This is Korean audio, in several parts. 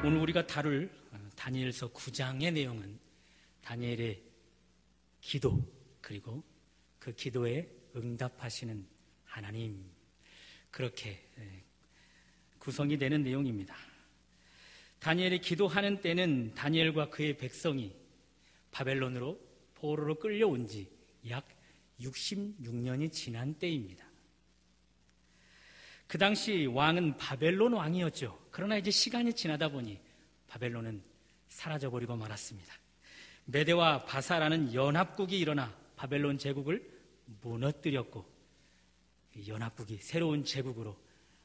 오늘 우리가 다룰 다니엘서 9장의 내용은 다니엘의 기도, 그리고 그 기도에 응답하시는 하나님, 그렇게 구성이 되는 내용입니다. 다니엘이 기도하는 때는 다니엘과 그의 백성이 바벨론으로 포로로 끌려온 지 약 66년이 지난 때입니다. 그 당시 왕은 바벨론 왕이었죠. 그러나 이제 시간이 지나다 보니 바벨론은 사라져버리고 말았습니다. 메대와 바사라는 연합국이 일어나 바벨론 제국을 무너뜨렸고, 연합국이 새로운 제국으로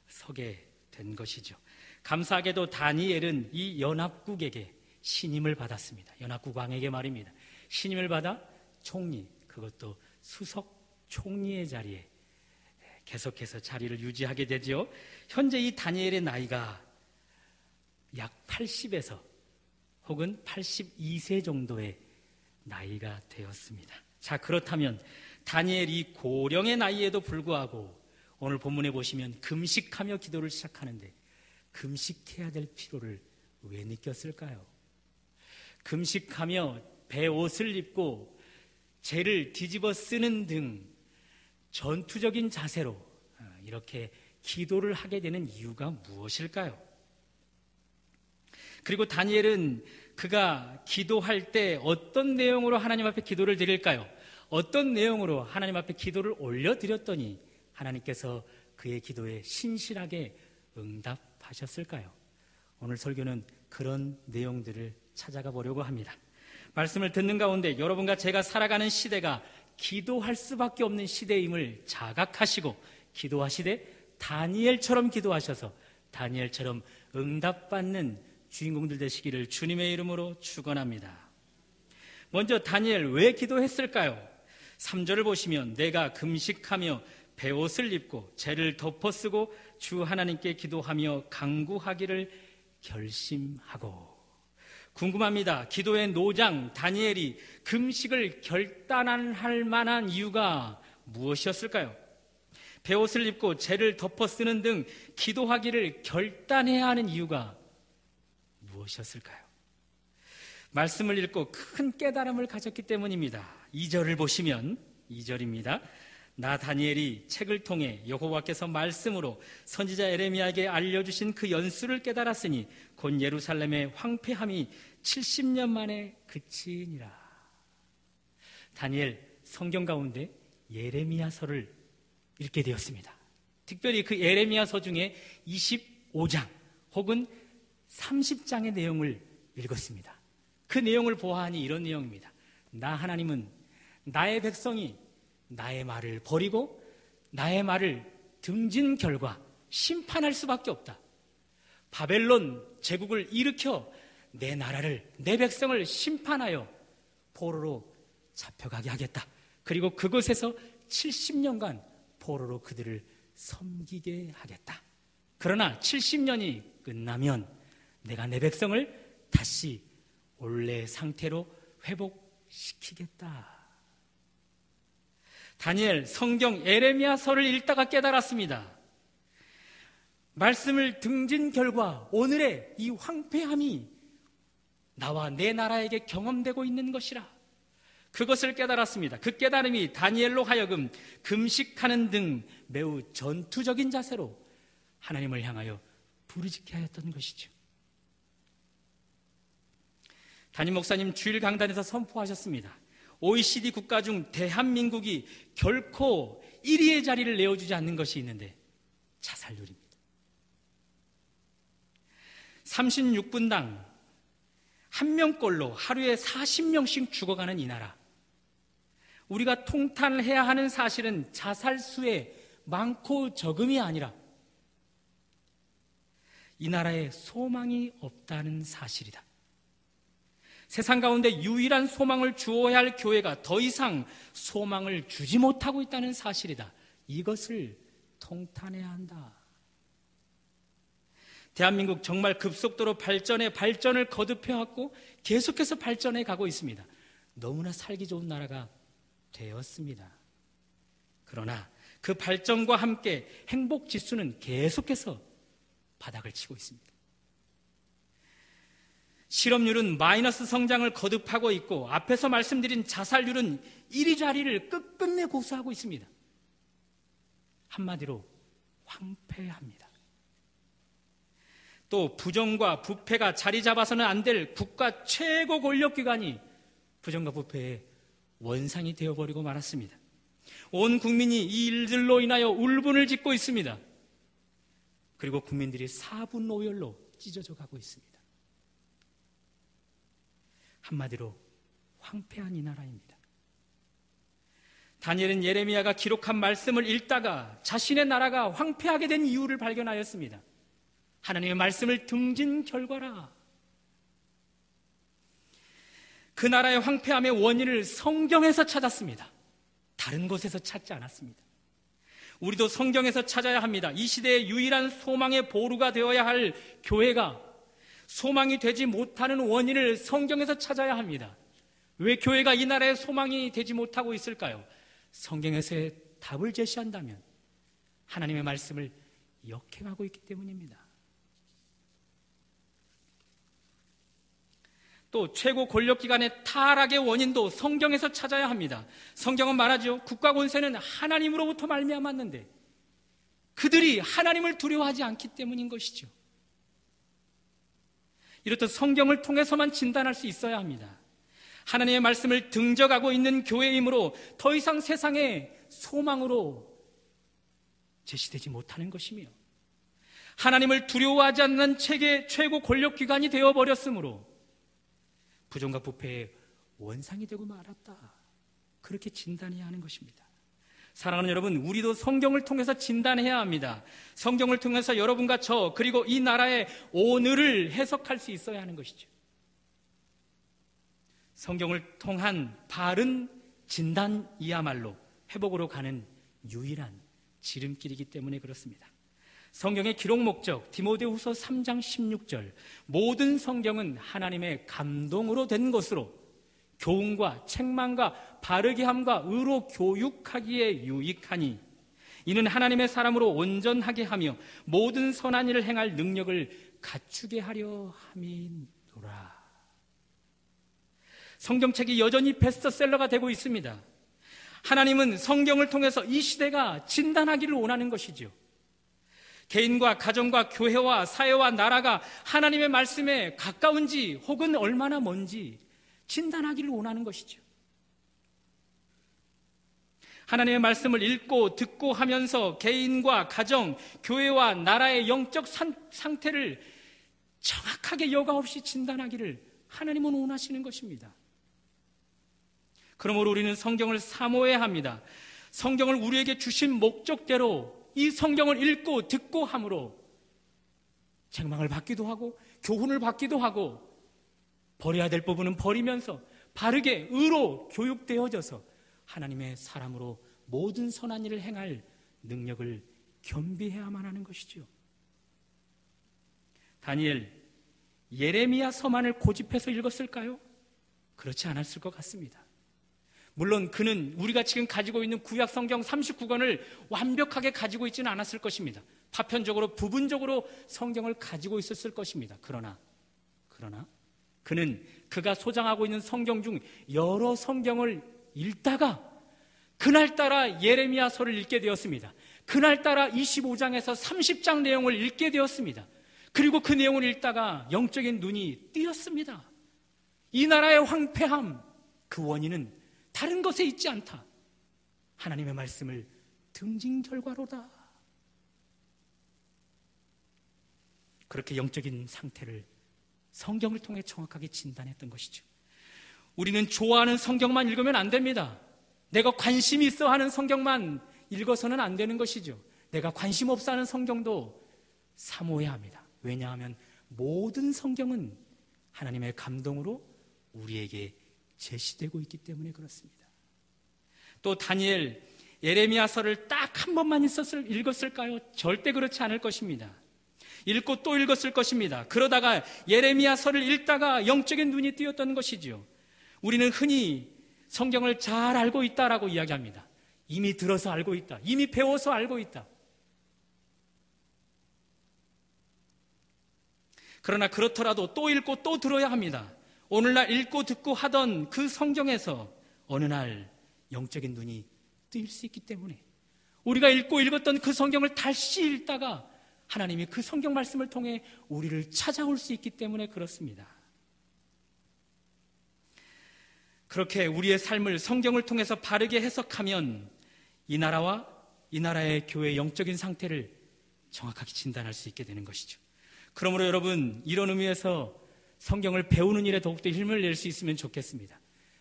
서게 된 것이죠. 감사하게도 다니엘은 이 연합국에게 신임을 받았습니다. 연합국 왕에게 말입니다. 신임을 받아 총리, 그것도 수석 총리의 자리에 계속해서 자리를 유지하게 되죠. 현재 이 다니엘의 나이가 약 80에서 혹은 82세 정도의 나이가 되었습니다. 자, 그렇다면 다니엘이 고령의 나이에도 불구하고 오늘 본문에 보시면 금식하며 기도를 시작하는데 금식해야 될 필요를 왜 느꼈을까요? 금식하며 베옷을 입고 재를 뒤집어 쓰는 등 전투적인 자세로 이렇게 기도를 하게 되는 이유가 무엇일까요? 그리고 다니엘은 그가 기도할 때 어떤 내용으로 하나님 앞에 기도를 드릴까요? 어떤 내용으로 하나님 앞에 기도를 올려드렸더니 하나님께서 그의 기도에 신실하게 응답하셨을까요? 오늘 설교는 그런 내용들을 찾아가 보려고 합니다. 말씀을 듣는 가운데 여러분과 제가 살아가는 시대가 기도할 수밖에 없는 시대임을 자각하시고 기도하시되 다니엘처럼 기도하셔서 다니엘처럼 응답받는 주인공들 되시기를 주님의 이름으로 축원합니다. 먼저 다니엘 왜 기도했을까요? 3절을 보시면 내가 금식하며 베옷을 입고 재를 덮어쓰고 주 하나님께 기도하며 간구하기를 결심하고. 궁금합니다. 기도의 노장 다니엘이 금식을 결단할 만한 이유가 무엇이었을까요? 베옷을 입고 재를 덮어쓰는 등 기도하기를 결단해야 하는 이유가 무엇이었을까요? 말씀을 읽고 큰 깨달음을 가졌기 때문입니다. 2절을 보시면 2절입니다. 나 다니엘이 책을 통해 여호와께서 말씀으로 선지자 에레미야에게 알려주신 그 연수를 깨달았으니 곧 예루살렘의 황폐함이 70년 만에 그치니라. 다니엘 성경 가운데 예레미야서를 읽게 되었습니다. 특별히 그 예레미야서 중에 25장 혹은 30장의 내용을 읽었습니다. 그 내용을 보아하니 이런 내용입니다. 나 하나님은 나의 백성이 나의 말을 버리고 나의 말을 등진 결과 심판할 수밖에 없다. 바벨론 제국을 일으켜 내 나라를, 내 백성을 심판하여 포로로 잡혀가게 하겠다. 그리고 그곳에서 70년간 포로로 그들을 섬기게 하겠다. 그러나 70년이 끝나면 내가 내 백성을 다시 원래 상태로 회복시키겠다. 다니엘 성경 에레미야서를 읽다가 깨달았습니다. 말씀을 등진 결과 오늘의 이 황폐함이 나와 내 나라에게 경험되고 있는 것이라. 그것을 깨달았습니다. 그 깨달음이 다니엘로 하여금 금식하는 등 매우 전투적인 자세로 하나님을 향하여 부르짖게 하였던 것이죠. 담임 목사님 주일 강단에서 선포하셨습니다. OECD 국가 중 대한민국이 결코 1위의 자리를 내어주지 않는 것이 있는데 자살률입니다. 36분당 한 명꼴로 하루에 40명씩 죽어가는 이 나라. 우리가 통탄을 해야 하는 사실은 자살수의 많고 적음이 아니라 이 나라에 소망이 없다는 사실이다. 세상 가운데 유일한 소망을 주어야 할 교회가 더 이상 소망을 주지 못하고 있다는 사실이다. 이것을 통탄해야 한다. 대한민국 정말 급속도로 발전을 거듭해왔고 계속해서 발전해 가고 있습니다. 너무나 살기 좋은 나라가 되었습니다. 그러나 그 발전과 함께 행복 지수는 계속해서 바닥을 치고 있습니다. 실업률은 마이너스 성장을 거듭하고 있고 앞에서 말씀드린 자살률은 이리저리를 끝끝내 고수하고 있습니다. 한마디로 황폐합니다. 또 부정과 부패가 자리 잡아서는 안 될 국가 최고 권력기관이 부정과 부패의 원상이 되어버리고 말았습니다. 온 국민이 이 일들로 인하여 울분을 짓고 있습니다. 그리고 국민들이 사분오열로 찢어져 가고 있습니다. 한마디로 황폐한 이 나라입니다. 다니엘은 예레미야가 기록한 말씀을 읽다가 자신의 나라가 황폐하게 된 이유를 발견하였습니다. 하나님의 말씀을 등진 결과라. 그 나라의 황폐함의 원인을 성경에서 찾았습니다. 다른 곳에서 찾지 않았습니다. 우리도 성경에서 찾아야 합니다. 이 시대의 유일한 소망의 보루가 되어야 할 교회가 소망이 되지 못하는 원인을 성경에서 찾아야 합니다. 왜 교회가 이 나라의 소망이 되지 못하고 있을까요? 성경에서의 답을 제시한다면 하나님의 말씀을 역행하고 있기 때문입니다. 또 최고 권력기관의 타락의 원인도 성경에서 찾아야 합니다. 성경은 말하죠. 국가 권세는 하나님으로부터 말미암았는데 그들이 하나님을 두려워하지 않기 때문인 것이죠. 이렇듯 성경을 통해서만 진단할 수 있어야 합니다. 하나님의 말씀을 등져가고 있는 교회이므로 더 이상 세상의 소망으로 제시되지 못하는 것이며 하나님을 두려워하지 않는 최고 권력기관이 되어버렸으므로 부정과 부패의 원상이 되고 말았다. 그렇게 진단해야 하는 것입니다. 사랑하는 여러분, 우리도 성경을 통해서 진단해야 합니다. 성경을 통해서 여러분과 저 그리고 이 나라의 오늘을 해석할 수 있어야 하는 것이죠. 성경을 통한 바른 진단이야말로 회복으로 가는 유일한 지름길이기 때문에 그렇습니다. 성경의 기록 목적 디모데후서 3장 16절 모든 성경은 하나님의 감동으로 된 것으로 교훈과 책망과 바르게 함과 의로 교육하기에 유익하니 이는 하나님의 사람으로 온전하게 하며 모든 선한 일을 행할 능력을 갖추게 하려 함이노라. 성경책이 여전히 베스트셀러가 되고 있습니다. 하나님은 성경을 통해서 이 시대가 진단하기를 원하는 것이죠. 개인과 가정과 교회와 사회와 나라가 하나님의 말씀에 가까운지 혹은 얼마나 먼지 진단하기를 원하는 것이죠. 하나님의 말씀을 읽고 듣고 하면서 개인과 가정, 교회와 나라의 영적 상태를 정확하게 여과 없이 진단하기를 하나님은 원하시는 것입니다. 그러므로 우리는 성경을 사모해야 합니다. 성경을 우리에게 주신 목적대로 이 성경을 읽고 듣고 함으로 책망을 받기도 하고 교훈을 받기도 하고 버려야 될 부분은 버리면서 바르게 의로 교육되어져서 하나님의 사람으로 모든 선한 일을 행할 능력을 겸비해야만 하는 것이죠. 다니엘, 예레미야 서만을 고집해서 읽었을까요? 그렇지 않았을 것 같습니다. 물론 그는 우리가 지금 가지고 있는 구약 성경 39권을 완벽하게 가지고 있지는 않았을 것입니다. 파편적으로 부분적으로 성경을 가지고 있었을 것입니다. 그러나 그는 그가 소장하고 있는 성경 중 여러 성경을 읽다가 그날따라 예레미야서를 읽게 되었습니다. 그날따라 25장에서 30장 내용을 읽게 되었습니다. 그리고 그 내용을 읽다가 영적인 눈이 띄었습니다. 이 나라의 황폐함, 그 원인은 다른 것에 있지 않다. 하나님의 말씀을 등진 결과로다. 그렇게 영적인 상태를 성경을 통해 정확하게 진단했던 것이죠. 우리는 좋아하는 성경만 읽으면 안 됩니다. 내가 관심이 있어 하는 성경만 읽어서는 안 되는 것이죠. 내가 관심 없어 하는 성경도 사모해야 합니다. 왜냐하면 모든 성경은 하나님의 감동으로 우리에게 제시되고 있기 때문에 그렇습니다. 또 다니엘, 예레미야서를 딱 한 번만 읽었을까요? 절대 그렇지 않을 것입니다. 읽고 또 읽었을 것입니다. 그러다가 예레미야서를 읽다가 영적인 눈이 띄었던 것이죠. 우리는 흔히 성경을 잘 알고 있다라고 이야기합니다. 이미 들어서 알고 있다. 이미 배워서 알고 있다. 그러나 그렇더라도 또 읽고 또 들어야 합니다. 오늘날 읽고 듣고 하던 그 성경에서 어느 날 영적인 눈이 뜨일 수 있기 때문에, 우리가 읽고 읽었던 그 성경을 다시 읽다가 하나님이 그 성경 말씀을 통해 우리를 찾아올 수 있기 때문에 그렇습니다. 그렇게 우리의 삶을 성경을 통해서 바르게 해석하면 이 나라와 이 나라의 교회의 영적인 상태를 정확하게 진단할 수 있게 되는 것이죠. 그러므로 여러분, 이런 의미에서 성경을 배우는 일에 더욱더 힘을 낼 수 있으면 좋겠습니다.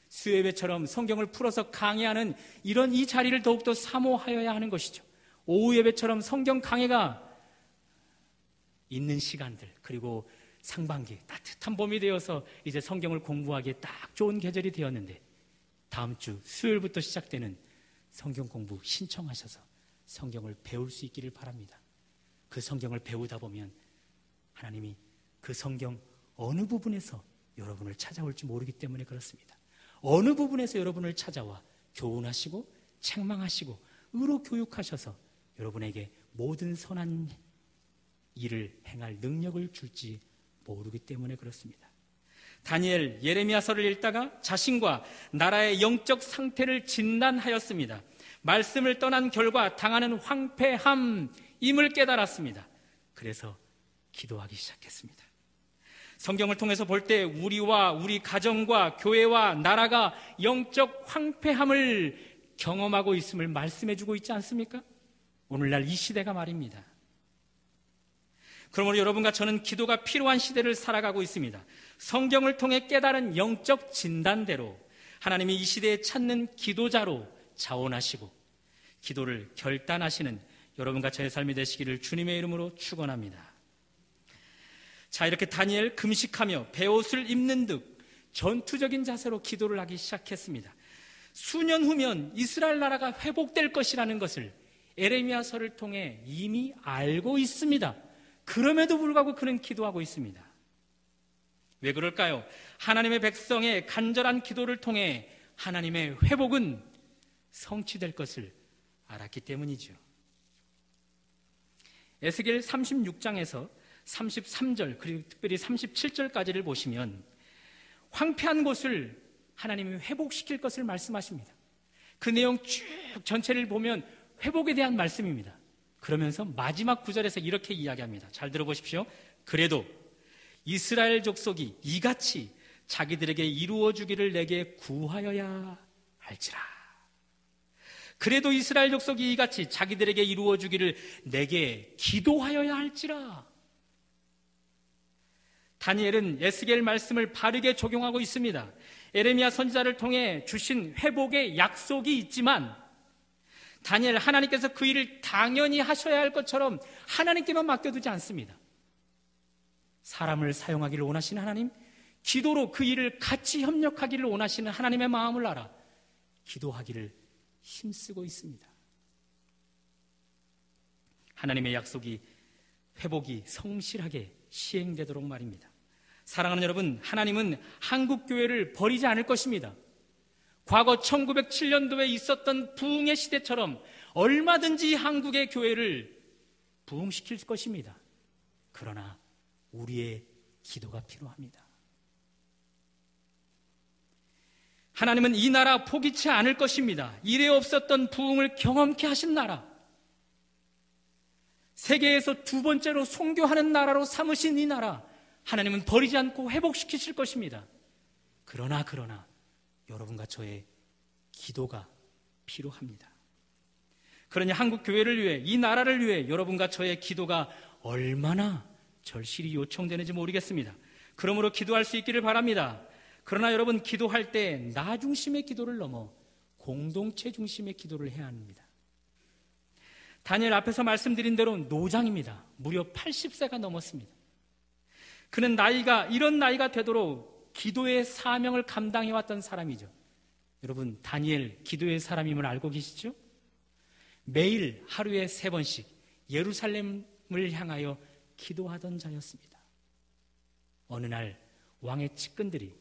수요예배처럼 성경을 풀어서 강의하는 이런 이 자리를 더욱더 사모하여야 하는 것이죠. 오후 예배처럼 성경 강해가 있는 시간들, 그리고 상반기 따뜻한 봄이 되어서 이제 성경을 공부하기에 딱 좋은 계절이 되었는데, 다음 주 수요일부터 시작되는 성경 공부 신청하셔서 성경을 배울 수 있기를 바랍니다. 그 성경을 배우다 보면 하나님이 그 성경 어느 부분에서 여러분을 찾아올지 모르기 때문에 그렇습니다. 어느 부분에서 여러분을 찾아와 교훈하시고 책망하시고 의로 교육하셔서 여러분에게 모든 선한 일을 행할 능력을 줄지 모르기 때문에 그렇습니다. 다니엘, 예레미야서를 읽다가 자신과 나라의 영적 상태를 진단하였습니다. 말씀을 떠난 결과 당하는 황폐함임을 깨달았습니다. 그래서 기도하기 시작했습니다. 성경을 통해서 볼 때 우리와 우리 가정과 교회와 나라가 영적 황폐함을 경험하고 있음을 말씀해주고 있지 않습니까? 오늘날 이 시대가 말입니다. 그러므로 여러분과 저는 기도가 필요한 시대를 살아가고 있습니다. 성경을 통해 깨달은 영적 진단대로 하나님이 이 시대에 찾는 기도자로 자원하시고 기도를 결단하시는 여러분과 저의 삶이 되시기를 주님의 이름으로 축원합니다. 자, 이렇게 다니엘 금식하며 베옷을 입는 듯 전투적인 자세로 기도를 하기 시작했습니다. 수년 후면 이스라엘 나라가 회복될 것이라는 것을 예레미야서를 통해 이미 알고 있습니다. 그럼에도 불구하고 그는 기도하고 있습니다. 왜 그럴까요? 하나님의 백성의 간절한 기도를 통해 하나님의 회복은 성취될 것을 알았기 때문이죠. 에스겔 36장에서 33절 그리고 특별히 37절까지를 보시면 황폐한 곳을 하나님이 회복시킬 것을 말씀하십니다. 그 내용 쭉 전체를 보면 회복에 대한 말씀입니다. 그러면서 마지막 구절에서 이렇게 이야기합니다. 잘 들어보십시오. 그래도 이스라엘 족속이 이같이 자기들에게 이루어주기를 내게 구하여야 할지라. 그래도 이스라엘 족속이 이같이 자기들에게 이루어주기를 내게 기도하여야 할지라. 다니엘은 에스겔 말씀을 바르게 적용하고 있습니다. 예레미야 선지자를 통해 주신 회복의 약속이 있지만 다니엘, 하나님께서 그 일을 당연히 하셔야 할 것처럼 하나님께만 맡겨두지 않습니다. 사람을 사용하기를 원하시는 하나님, 기도로 그 일을 같이 협력하기를 원하시는 하나님의 마음을 알아 기도하기를 힘쓰고 있습니다. 하나님의 약속이 회복이 성실하게 시행되도록 말입니다. 사랑하는 여러분, 하나님은 한국교회를 버리지 않을 것입니다. 과거 1907년도에 있었던 부흥의 시대처럼 얼마든지 한국의 교회를 부흥시킬 것입니다. 그러나 우리의 기도가 필요합니다. 하나님은 이 나라 포기치 않을 것입니다. 이래 없었던 부흥을 경험케 하신 나라, 세계에서 두 번째로 선교하는 나라로 삼으신 이 나라, 하나님은 버리지 않고 회복시키실 것입니다. 그러나 여러분과 저의 기도가 필요합니다. 그러니 한국 교회를 위해, 이 나라를 위해 여러분과 저의 기도가 얼마나 절실히 요청되는지 모르겠습니다. 그러므로 기도할 수 있기를 바랍니다. 그러나 여러분, 기도할 때 나 중심의 기도를 넘어 공동체 중심의 기도를 해야 합니다. 다니엘 앞에서 말씀드린 대로 노장입니다. 무려 80세가 넘었습니다. 그는 이런 나이가 되도록 기도의 사명을 감당해왔던 사람이죠. 여러분, 다니엘 기도의 사람임을 알고 계시죠? 매일 하루에 3번씩 예루살렘을 향하여 기도하던 자였습니다. 어느 날 왕의 측근들이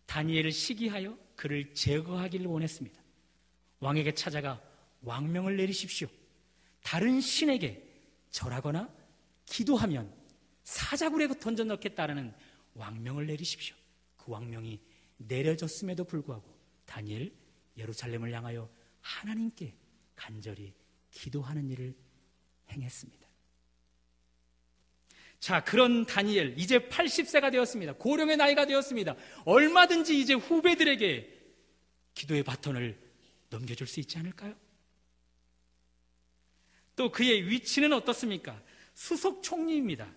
다니엘을 시기하여 그를 제거하기를 원했습니다. 왕에게 찾아가 왕명을 내리십시오. 다른 신에게 절하거나 기도하면 사자굴에 던져 넣겠다라는 왕명을 내리십시오. 그 왕명이 내려졌음에도 불구하고 다니엘 예루살렘을 향하여 하나님께 간절히 기도하는 일을 행했습니다. 자, 그런 다니엘 이제 80세가 되었습니다. 고령의 나이가 되었습니다. 얼마든지 이제 후배들에게 기도의 바톤을 넘겨줄 수 있지 않을까요? 또 그의 위치는 어떻습니까? 수석 총리입니다.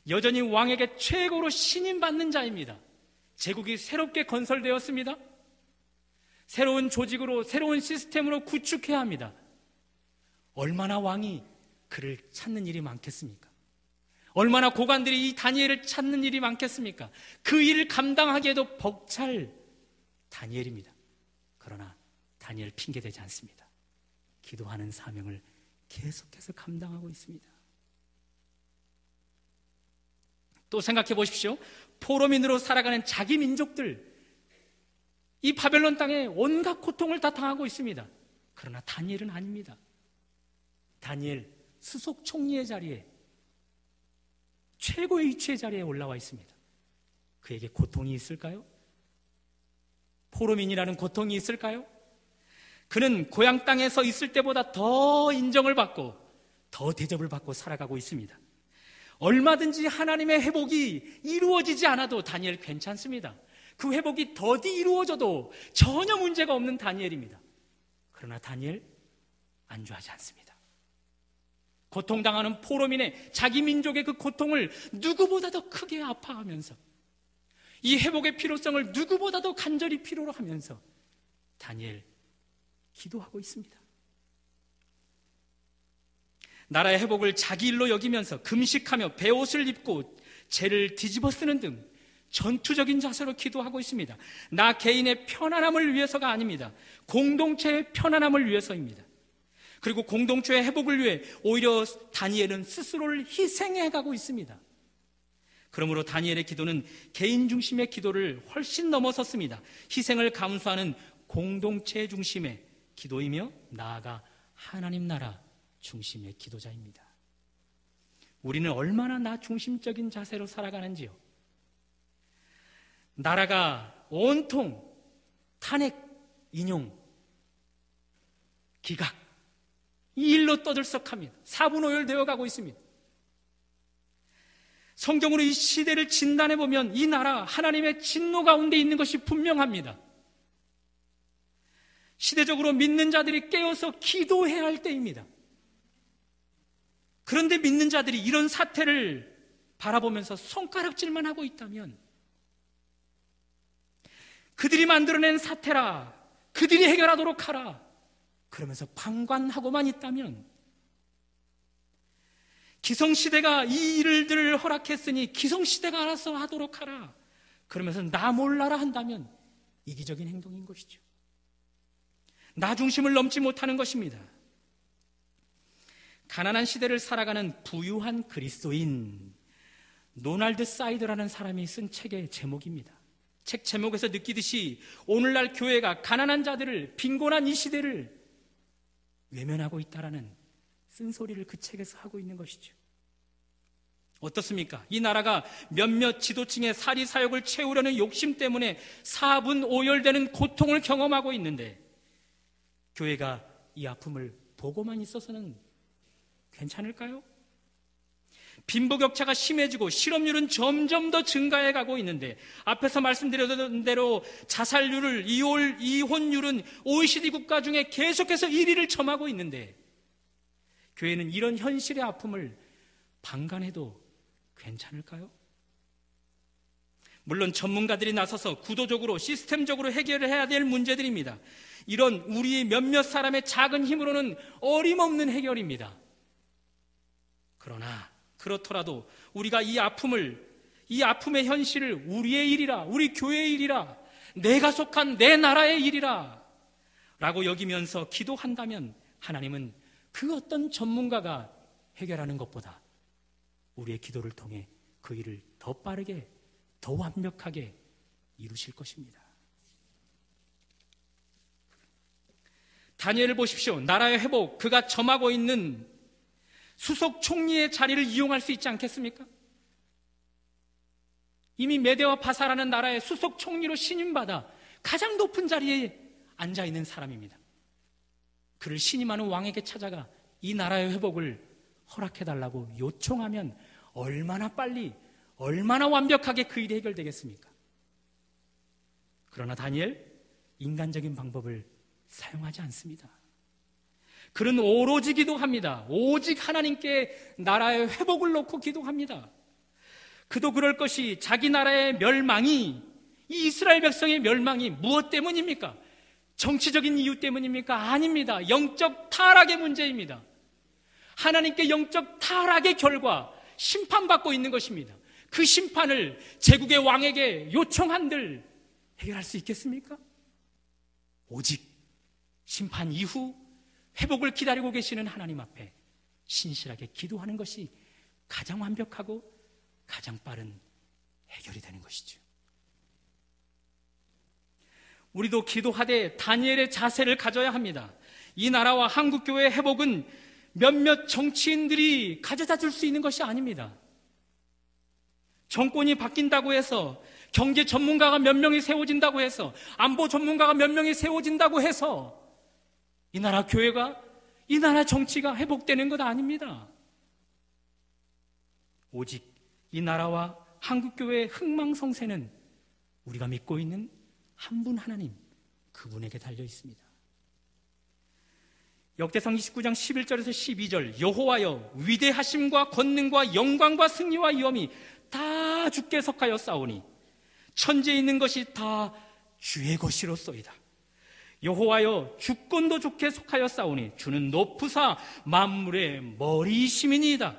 여전히 왕에게 최고로 신임받는 자입니다. 제국이 새롭게 건설되었습니다. 새로운 조직으로, 새로운 시스템으로 구축해야 합니다. 얼마나 왕이 그를 찾는 일이 많겠습니까? 얼마나 고관들이 이 다니엘을 찾는 일이 많겠습니까? 그 일을 감당하기에도 벅찰 다니엘입니다. 그러나 다니엘 핑계대지 않습니다. 기도하는 사명을 계속해서 감당하고 있습니다. 또 생각해 보십시오. 포로민으로 살아가는 자기 민족들, 이 바벨론 땅에 온갖 고통을 다 당하고 있습니다. 그러나 다니엘은 아닙니다. 다니엘 수석 총리의 자리에, 최고의 위치의 자리에 올라와 있습니다. 그에게 고통이 있을까요? 포로민이라는 고통이 있을까요? 그는 고향 땅에서 있을 때보다 더 인정을 받고 더 대접을 받고 살아가고 있습니다. 얼마든지 하나님의 회복이 이루어지지 않아도 다니엘 괜찮습니다. 그 회복이 더디 이루어져도 전혀 문제가 없는 다니엘입니다. 그러나 다니엘 안주하지 않습니다. 고통당하는 포로민의 자기 민족의 그 고통을 누구보다 더 크게 아파하면서 이 회복의 필요성을 누구보다 더 간절히 필요로 하면서 다니엘 기도하고 있습니다. 나라의 회복을 자기 일로 여기면서 금식하며 베옷을 입고 재를 뒤집어 쓰는 등 전투적인 자세로 기도하고 있습니다. 나 개인의 편안함을 위해서가 아닙니다. 공동체의 편안함을 위해서입니다. 그리고 공동체의 회복을 위해 오히려 다니엘은 스스로를 희생해 가고 있습니다. 그러므로 다니엘의 기도는 개인 중심의 기도를 훨씬 넘어섰습니다. 희생을 감수하는 공동체 중심의 기도이며 나아가 하나님 나라 중심의 기도자입니다. 우리는 얼마나 나 중심적인 자세로 살아가는지요. 나라가 온통 탄핵, 인용, 기각 이 일로 떠들썩합니다. 사분오열되어 가고 있습니다. 성경으로 이 시대를 진단해 보면 이 나라 하나님의 진노 가운데 있는 것이 분명합니다. 시대적으로 믿는 자들이 깨어서 기도해야 할 때입니다. 그런데 믿는 자들이 이런 사태를 바라보면서 손가락질만 하고 있다면, 그들이 만들어낸 사태라, 그들이 해결하도록 하라 그러면서 방관하고만 있다면, 기성시대가 이 일들을 허락했으니 기성시대가 알아서 하도록 하라 그러면서 나 몰라라 한다면 이기적인 행동인 것이죠. 나 중심을 넘지 못하는 것입니다. 가난한 시대를 살아가는 부유한 그리스도인 노날드 사이드라는 사람이 쓴 책의 제목입니다. 책 제목에서 느끼듯이 오늘날 교회가 가난한 자들을, 빈곤한 이 시대를 외면하고 있다라는 쓴소리를 그 책에서 하고 있는 것이죠. 어떻습니까? 이 나라가 몇몇 지도층의 사리사욕을 채우려는 욕심 때문에 사분오열되는 고통을 경험하고 있는데, 교회가 이 아픔을 보고만 있어서는 괜찮을까요? 빈부격차가 심해지고 실업률은 점점 더 증가해 가고 있는데, 앞에서 말씀드렸던 대로 자살률을, 이혼율은 OECD 국가 중에 계속해서 1위를 점하고 있는데, 교회는 이런 현실의 아픔을 방관해도 괜찮을까요? 물론 전문가들이 나서서 구도적으로 시스템적으로 해결을 해야 될 문제들입니다. 이런 우리 몇몇 사람의 작은 힘으로는 어림없는 해결입니다. 그러나 그렇더라도 우리가 이 아픔의 현실을 우리의 일이라, 우리 교회의 일이라, 내가 속한 내 나라의 일이라 라고 여기면서 기도한다면, 하나님은 그 어떤 전문가가 해결하는 것보다 우리의 기도를 통해 그 일을 더 빠르게, 더 완벽하게 이루실 것입니다. 다니엘을 보십시오. 나라의 회복, 그가 점하고 있는 수석 총리의 자리를 이용할 수 있지 않겠습니까? 이미 메대와 바사라는 나라의 수석 총리로 신임받아 가장 높은 자리에 앉아있는 사람입니다. 그를 신임하는 왕에게 찾아가 이 나라의 회복을 허락해달라고 요청하면 얼마나 빨리, 얼마나 완벽하게 그 일이 해결되겠습니까? 그러나 다니엘, 인간적인 방법을 사용하지 않습니다. 그는 오로지 기도합니다. 오직 하나님께 나라의 회복을 놓고 기도합니다. 그도 그럴 것이 자기 나라의 멸망이, 이 이스라엘 백성의 멸망이 무엇 때문입니까? 정치적인 이유 때문입니까? 아닙니다. 영적 타락의 문제입니다. 하나님께 영적 타락의 결과 심판받고 있는 것입니다. 그 심판을 제국의 왕에게 요청한들 해결할 수 있겠습니까? 오직 심판 이후 회복을 기다리고 계시는 하나님 앞에 신실하게 기도하는 것이 가장 완벽하고 가장 빠른 해결이 되는 것이죠. 우리도 기도하되 다니엘의 자세를 가져야 합니다. 이 나라와 한국교회의 회복은 몇몇 정치인들이 가져다 줄 수 있는 것이 아닙니다. 정권이 바뀐다고 해서, 경제 전문가가 몇 명이 세워진다고 해서, 안보 전문가가 몇 명이 세워진다고 해서 이 나라 교회가, 이 나라 정치가 회복되는 것 아닙니다. 오직 이 나라와 한국교회의 흥망성쇠는 우리가 믿고 있는 한 분 하나님, 그분에게 달려 있습니다. 역대상 29장 11절에서 12절, 여호와여 위대하심과 권능과 영광과 승리와 위엄이 다 주께 속하여 싸우니 천지에 있는 것이 다 주의 것이로소이다. 여호와여 주권도 주께 속하여 싸우니 주는 높으사 만물의 머리이심이니이다.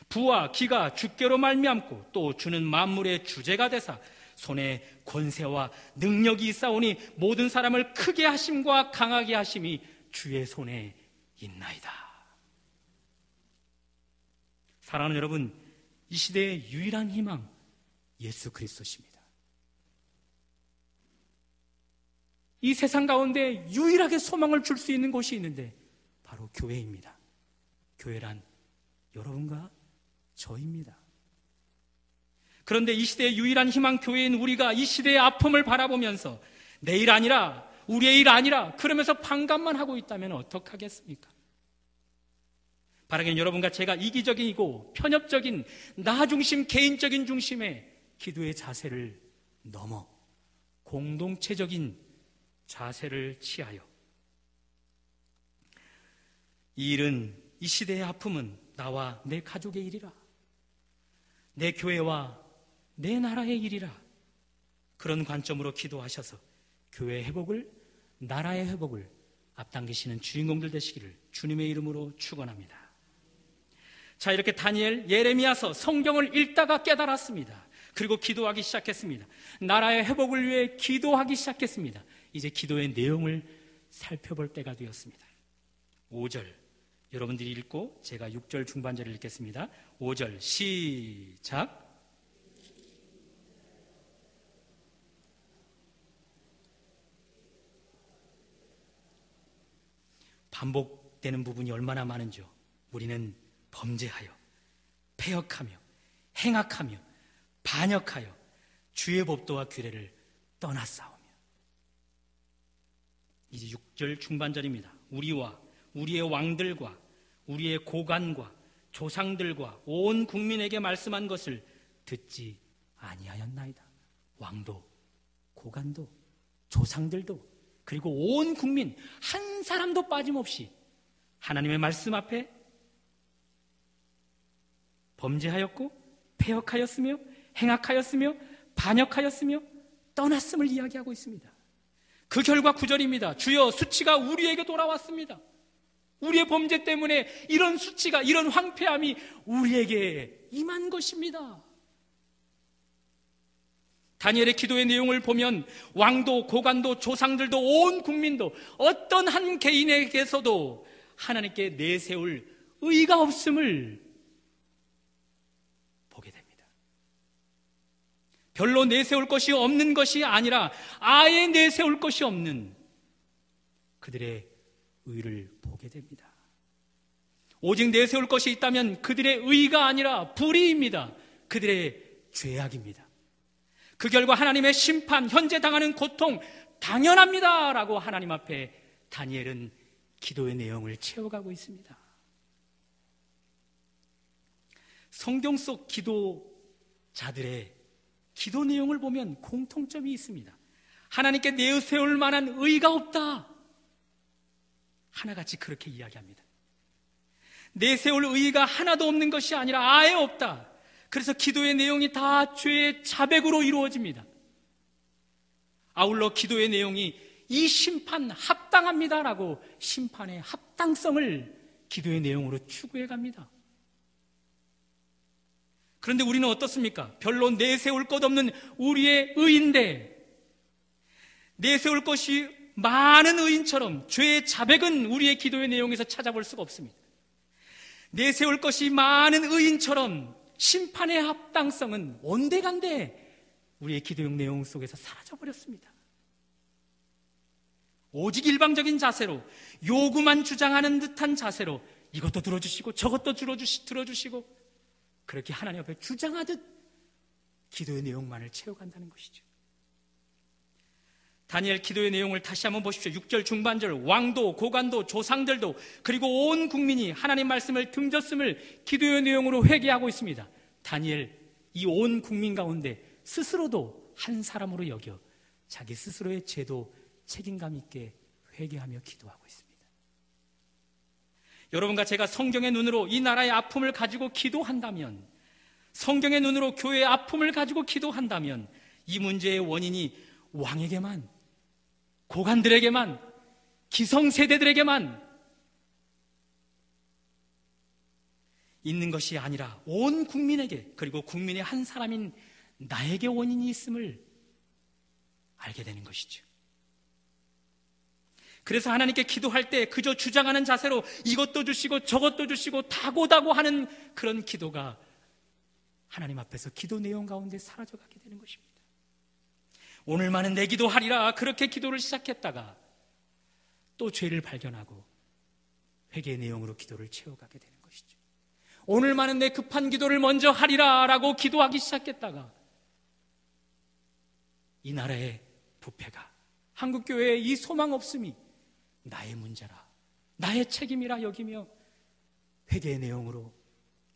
부와 기가 주께로 말미암고 또 주는 만물의 주제가 되사 손에 권세와 능력이 있사오니 모든 사람을 크게 하심과 강하게 하심이 주의 손에 있나이다. 사랑하는 여러분, 이 시대의 유일한 희망 예수 그리스도십니다. 이 세상 가운데 유일하게 소망을 줄 수 있는 곳이 있는데 바로 교회입니다. 교회란 여러분과 저입니다. 그런데 이 시대의 유일한 희망 교회인 우리가 이 시대의 아픔을 바라보면서 내 일 아니라, 우리의 일 아니라 그러면서 반감만 하고 있다면 어떡하겠습니까? 바라기는 여러분과 제가 이기적이고 편협적인 나 중심, 개인적인 중심의 기도의 자세를 넘어 공동체적인 자세를 취하여 이 일은, 이 시대의 아픔은 나와 내 가족의 일이라, 내 교회와 내 나라의 일이라, 그런 관점으로 기도하셔서 교회의 회복을, 나라의 회복을 앞당기시는 주인공들 되시기를 주님의 이름으로 축원합니다. 자, 이렇게 다니엘, 예레미야서, 성경을 읽다가 깨달았습니다. 그리고 기도하기 시작했습니다. 나라의 회복을 위해 기도하기 시작했습니다. 이제 기도의 내용을 살펴볼 때가 되었습니다. 5절 여러분들이 읽고 제가 6절 중반절을 읽겠습니다. 5절 시작. 반복되는 부분이 얼마나 많은지요. 우리는 범죄하여, 패역하며, 행악하며, 반역하여 주의 법도와 규례를 떠나싸우며. 이제 6절 중반절입니다. 우리와 우리의 왕들과 우리의 고관과 조상들과 온 국민에게 말씀한 것을 듣지 아니하였나이다. 왕도, 고관도, 조상들도, 그리고 온 국민 한 사람도 빠짐없이 하나님의 말씀 앞에 범죄하였고 패역하였으며 행악하였으며 반역하였으며 떠났음을 이야기하고 있습니다. 그 결과 9절입니다. 주여 수치가 우리에게 돌아왔습니다. 우리의 범죄 때문에 이런 수치가, 이런 황폐함이 우리에게 임한 것입니다. 다니엘의 기도의 내용을 보면 왕도, 고관도, 조상들도, 온 국민도 어떤 한 개인에게서도 하나님께 내세울 의가 없음을 보게 됩니다. 별로 내세울 것이 없는 것이 아니라 아예 내세울 것이 없는 그들의 의를 보게 됩니다. 오직 내세울 것이 있다면 그들의 의가 아니라 불의입니다. 그들의 죄악입니다. 그 결과 하나님의 심판, 현재 당하는 고통 당연합니다 라고 하나님 앞에 다니엘은 기도의 내용을 채워가고 있습니다. 성경 속 기도자들의 기도 내용을 보면 공통점이 있습니다. 하나님께 내세울 만한 의가 없다, 하나같이 그렇게 이야기합니다. 내세울 의가 하나도 없는 것이 아니라 아예 없다. 그래서 기도의 내용이 다 죄의 자백으로 이루어집니다. 아울러 기도의 내용이 이 심판 합당합니다라고 심판의 합당성을 기도의 내용으로 추구해 갑니다. 그런데 우리는 어떻습니까? 별로 내세울 것 없는 우리의 의인데, 내세울 것이 많은 의인처럼 죄의 자백은 우리의 기도의 내용에서 찾아볼 수가 없습니다. 내세울 것이 많은 의인처럼 심판의 합당성은 온데간데 우리의 기도의 내용 속에서 사라져버렸습니다. 오직 일방적인 자세로, 요구만 주장하는 듯한 자세로 이것도 들어주시고 저것도 들어주시고 그렇게 하나님 앞에 주장하듯 기도의 내용만을 채워간다는 것이죠. 다니엘 기도의 내용을 다시 한번 보십시오. 6절 중반절, 왕도 고관도 조상들도 그리고 온 국민이 하나님 말씀을 등졌음을 기도의 내용으로 회개하고 있습니다. 다니엘 이 온 국민 가운데 스스로도 한 사람으로 여겨 자기 스스로의 죄도 책임감 있게 회개하며 기도하고 있습니다. 여러분과 제가 성경의 눈으로 이 나라의 아픔을 가지고 기도한다면, 성경의 눈으로 교회의 아픔을 가지고 기도한다면 이 문제의 원인이 왕에게만, 고관들에게만, 기성세대들에게만 있는 것이 아니라 온 국민에게, 그리고 국민의 한 사람인 나에게 원인이 있음을 알게 되는 것이죠. 그래서 하나님께 기도할 때 그저 주장하는 자세로 이것도 주시고 저것도 주시고 다고다고 하는 그런 기도가 하나님 앞에서 기도 내용 가운데 사라져가게 되는 것입니다. 오늘만은 내 기도하리라 그렇게 기도를 시작했다가 또 죄를 발견하고 회개의 내용으로 기도를 채워가게 되는 것이죠. 오늘만은 내 급한 기도를 먼저 하리라 라고 기도하기 시작했다가 이 나라의 부패가, 한국교회의 이 소망 없음이 나의 문제라, 나의 책임이라 여기며 회개의 내용으로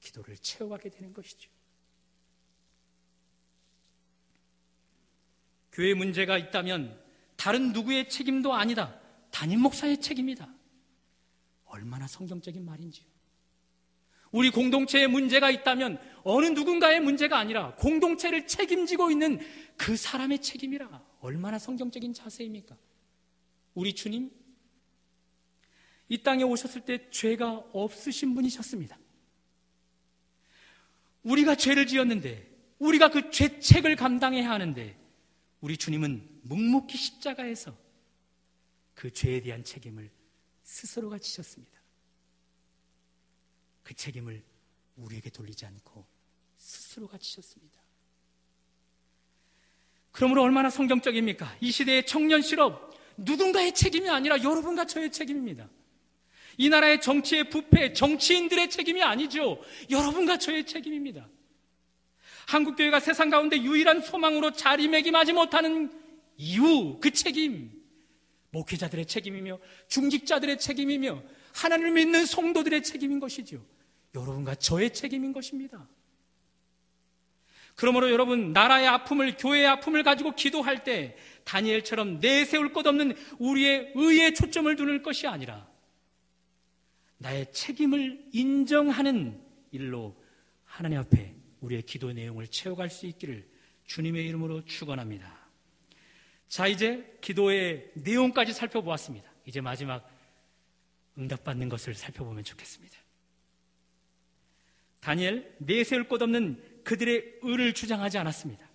기도를 채워가게 되는 것이죠. 교회에 문제가 있다면 다른 누구의 책임도 아니다, 담임 목사의 책임이다. 얼마나 성경적인 말인지요. 우리 공동체에 문제가 있다면 어느 누군가의 문제가 아니라 공동체를 책임지고 있는 그 사람의 책임이라. 얼마나 성경적인 자세입니까? 우리 주님 이 땅에 오셨을 때 죄가 없으신 분이셨습니다. 우리가 죄를 지었는데, 우리가 그 죄책을 감당해야 하는데 우리 주님은 묵묵히 십자가에서 그 죄에 대한 책임을 스스로가 지셨습니다. 그 책임을 우리에게 돌리지 않고 스스로가 지셨습니다. 그러므로 얼마나 성경적입니까? 이 시대의 청년 실업, 누군가의 책임이 아니라 여러분과 저의 책임입니다. 이 나라의 정치의 부패, 정치인들의 책임이 아니죠. 여러분과 저의 책임입니다. 한국교회가 세상 가운데 유일한 소망으로 자리매김하지 못하는 이유, 그 책임, 목회자들의 책임이며 중직자들의 책임이며 하나님을 믿는 성도들의 책임인 것이죠. 여러분과 저의 책임인 것입니다. 그러므로 여러분, 나라의 아픔을, 교회의 아픔을 가지고 기도할 때 다니엘처럼 내세울 것 없는 우리의 의에 초점을 두는 것이 아니라 나의 책임을 인정하는 일로 하나님 앞에 우리의 기도 내용을 채워갈 수 있기를 주님의 이름으로 축원합니다. 자, 이제 기도의 내용까지 살펴보았습니다. 이제 마지막 응답받는 것을 살펴보면 좋겠습니다. 다니엘, 내세울 것 없는 그들의 의를 주장하지 않았습니다.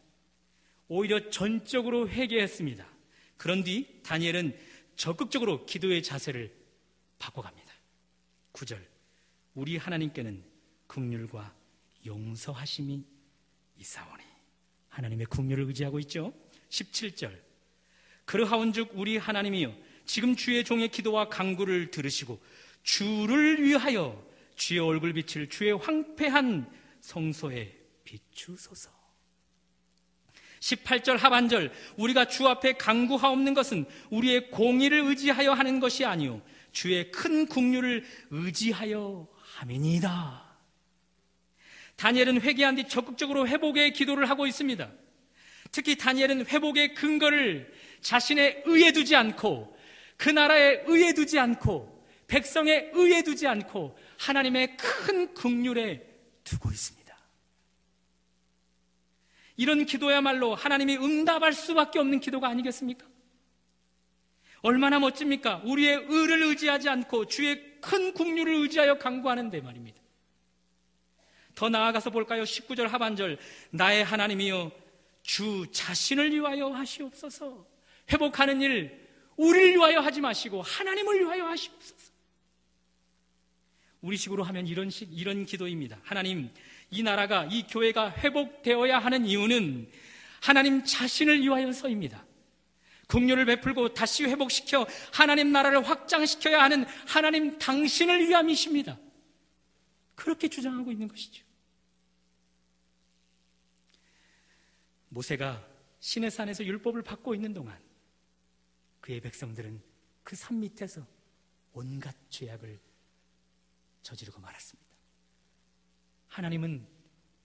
오히려 전적으로 회개했습니다. 그런 뒤 다니엘은 적극적으로 기도의 자세를 바꿔갑니다. 9절, 우리 하나님께는 긍휼과 용서하심이 있사오니. 하나님의 긍휼을 의지하고 있죠. 17절, 그러하온즉 우리 하나님이여 지금 주의 종의 기도와 간구를 들으시고 주를 위하여 주의 얼굴빛을 주의 황폐한 성소에 비추소서. 18절 하반절, 우리가 주 앞에 간구하옵는 것은 우리의 공의를 의지하여 하는 것이 아니요 주의 큰 긍휼을 의지하여 함이니이다. 다니엘은 회개한 뒤 적극적으로 회복의 기도를 하고 있습니다. 특히 다니엘은 회복의 근거를 자신의 의에 두지 않고, 그 나라의 의에 두지 않고, 백성의 의에 두지 않고 하나님의 큰 긍휼에 두고 있습니다. 이런 기도야말로 하나님이 응답할 수밖에 없는 기도가 아니겠습니까? 얼마나 멋집니까? 우리의 의를 의지하지 않고 주의 큰 긍휼을 의지하여 간구하는데 말입니다. 더 나아가서 볼까요? 19절 하반절, 나의 하나님이여 주 자신을 위하여 하시옵소서. 회복하는 일 우리를 위하여 하지 마시고 하나님을 위하여 하시옵소서. 우리식으로 하면 이런 기도입니다. 하나님, 이 나라가, 이 교회가 회복되어야 하는 이유는 하나님 자신을 위하여서입니다. 긍휼을 베풀고 다시 회복시켜 하나님 나라를 확장시켜야 하는 하나님 당신을 위함이십니다. 그렇게 주장하고 있는 것이죠. 모세가 시내산에서 율법을 받고 있는 동안 그의 백성들은 그 산 밑에서 온갖 죄악을 저지르고 말았습니다. 하나님은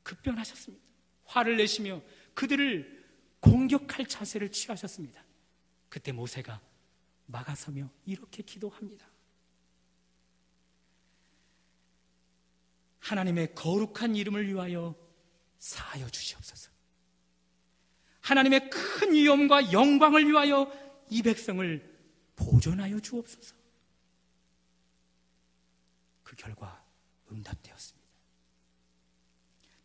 급변하셨습니다. 화를 내시며 그들을 공격할 자세를 취하셨습니다. 그때 모세가 막아서며 이렇게 기도합니다. 하나님의 거룩한 이름을 위하여 사하여 주시옵소서. 하나님의 큰 위엄과 영광을 위하여 이 백성을 보존하여 주옵소서. 그 결과 응답되었습니다.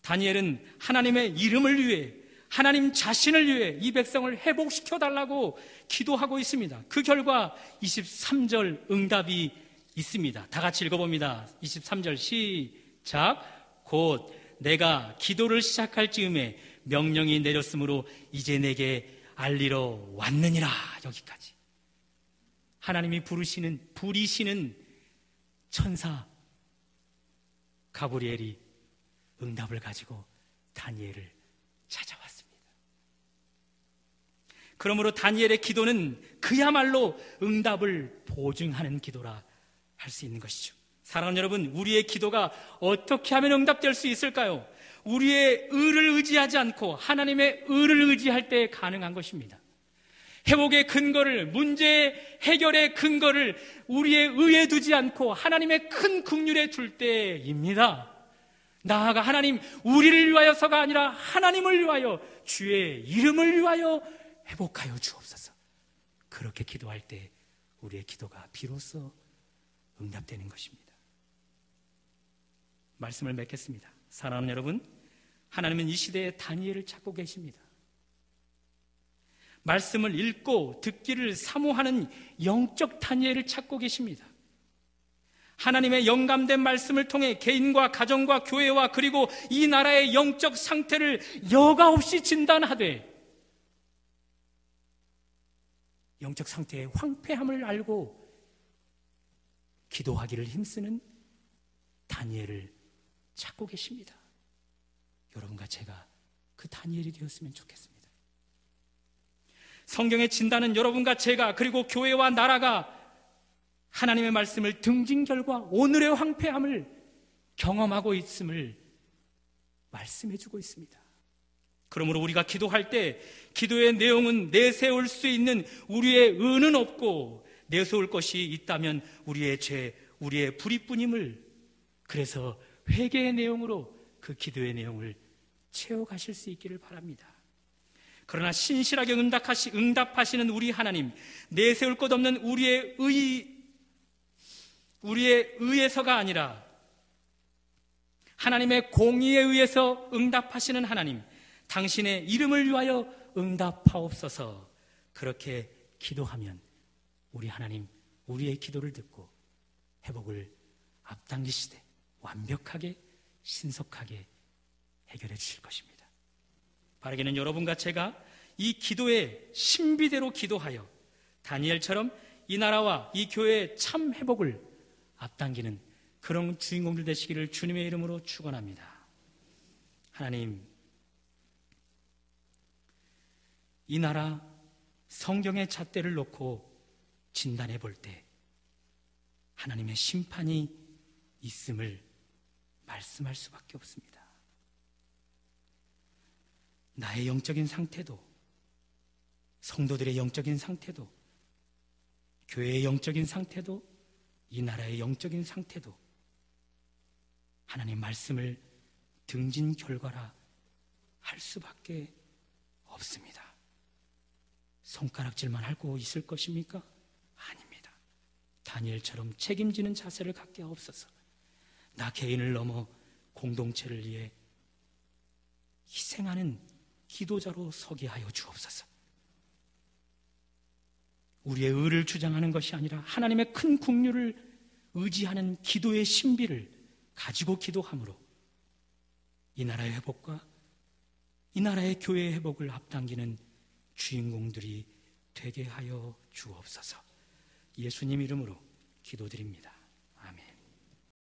다니엘은 하나님의 이름을 위해, 하나님 자신을 위해 이 백성을 회복시켜달라고 기도하고 있습니다. 그 결과 23절 응답이 있습니다. 다 같이 읽어봅니다. 23절 시작. 곧 내가 기도를 시작할 즈음에 명령이 내렸으므로 이제 내게 알리러 왔느니라. 여기까지. 하나님이 부리시는 천사 가브리엘이 응답을 가지고 다니엘을 찾아왔습니다. 그러므로 다니엘의 기도는 그야말로 응답을 보증하는 기도라 할 수 있는 것이죠. 사랑하는 여러분, 우리의 기도가 어떻게 하면 응답될 수 있을까요? 우리의 의를 의지하지 않고 하나님의 의를 의지할 때 가능한 것입니다. 회복의 근거를, 문제 해결의 근거를 우리의 의에 두지 않고 하나님의 큰 긍휼에 둘 때입니다. 나아가 하나님, 우리를 위하여서가 아니라 하나님을 위하여, 주의 이름을 위하여 회복하여 주옵소서. 그렇게 기도할 때 우리의 기도가 비로소 응답되는 것입니다. 말씀을 맺겠습니다. 사랑하는 여러분, 하나님은 이 시대에 다니엘을 찾고 계십니다. 말씀을 읽고 듣기를 사모하는 영적 다니엘을 찾고 계십니다. 하나님의 영감된 말씀을 통해 개인과 가정과 교회와 그리고 이 나라의 영적 상태를 여과 없이 진단하되 영적 상태의 황폐함을 알고 기도하기를 힘쓰는 다니엘을 찾고 계십니다. 여러분과 제가 그 다니엘이 되었으면 좋겠습니다. 성경의 진단은 여러분과 제가 그리고 교회와 나라가 하나님의 말씀을 등진 결과 오늘의 황폐함을 경험하고 있음을 말씀해주고 있습니다. 그러므로 우리가 기도할 때 기도의 내용은 내세울 수 있는 우리의 의는 없고 내세울 것이 있다면 우리의 죄, 우리의 불의뿐임을, 그래서 회개의 내용으로 그 기도의 내용을 채워가실 수 있기를 바랍니다. 그러나 신실하게 응답하시는 우리 하나님, 내세울 것 없는 우리의 의에서가 아니라 하나님의 공의에 의해서 응답하시는 하나님, 당신의 이름을 위하여 응답하옵소서. 그렇게 기도하면 우리 하나님, 우리의 기도를 듣고 회복을 앞당기시되 완벽하게 신속하게 해결해 주실 것입니다. 바라기는 여러분과 제가 이 기도의 신비대로 기도하여 다니엘처럼 이 나라와 이 교회의 참 회복을 앞당기는 그런 주인공들 되시기를 주님의 이름으로 축원합니다. 하나님, 이 나라 성경의 잣대를 놓고 진단해 볼 때 하나님의 심판이 있음을 말씀할 수밖에 없습니다. 나의 영적인 상태도, 성도들의 영적인 상태도, 교회의 영적인 상태도, 이 나라의 영적인 상태도 하나님 말씀을 등진 결과라 할 수밖에 없습니다. 손가락질만 하고 있을 것입니까? 아닙니다. 다니엘처럼 책임지는 자세를 갖게 하옵소서. 나 개인을 넘어 공동체를 위해 희생하는 기도자로 서게 하여 주옵소서. 우리의 의를 주장하는 것이 아니라 하나님의 큰 긍휼을 의지하는 기도의 신비를 가지고 기도함으로 이 나라의 회복과 이 나라의 교회의 회복을 앞당기는 주인공들이 되게 하여 주옵소서. 예수님 이름으로 기도드립니다.